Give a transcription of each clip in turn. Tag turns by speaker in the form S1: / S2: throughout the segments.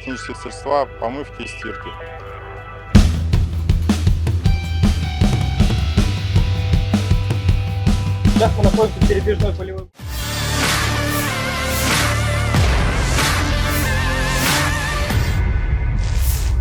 S1: выделены технические средства помывки и стирки.
S2: Сейчас мы находимся в передвижной полевой.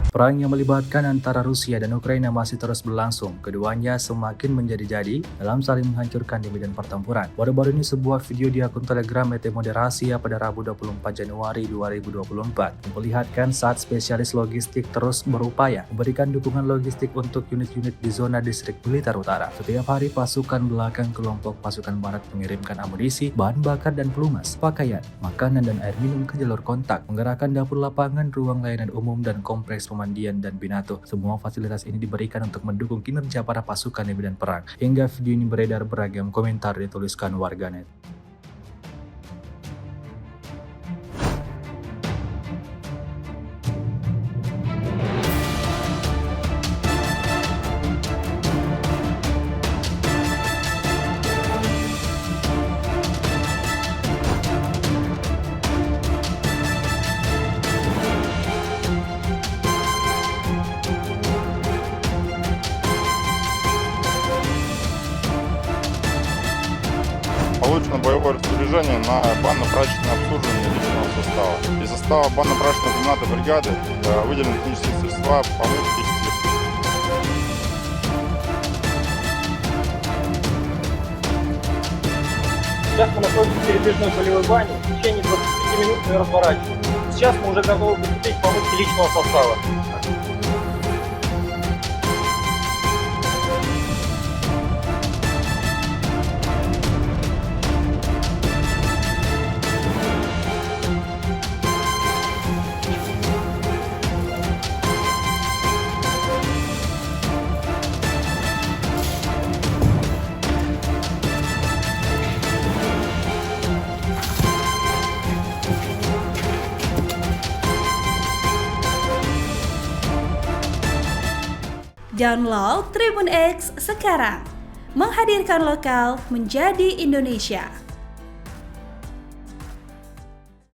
S3: Perang yang melibatkan antara Rusia dan Ukraina masih terus berlangsung. Keduanya semakin menjadi-jadi dalam saling menghancurkan di medan pertempuran. Baru-baru ini sebuah video di akun Telegram ET Moderasi pada Rabu 24 Januari 2024 memperlihatkan saat spesialis logistik terus berupaya memberikan dukungan logistik untuk unit-unit di zona distrik militer utara. Setiap hari pasukan belakang kelompok pasukan barat mengirimkan amunisi, bahan bakar dan pelumas, pakaian, makanan dan air minum ke jalur kontak, menggerakkan dapur lapangan, ruang layanan umum dan kompleks pemandian dan binato. Semua fasilitas ini diberikan untuk mendukung kinerja para pasukan di medan perang. Hingga video ini beredar, beragam komentar dituliskan warganet.
S1: Получено боевое распоряжение на банно-прачечное обслуживание личного состава. Из состава банно-прачечного комбината бригады выделены технические средства помывки и стирки.
S2: Сейчас мы находимся в передвижной полевой бане. В течение 25 минут мы разворачиваем. Сейчас мы уже готовы приступить к помывке личного состава.
S4: Download Tribun X sekarang, menghadirkan lokal menjadi Indonesia.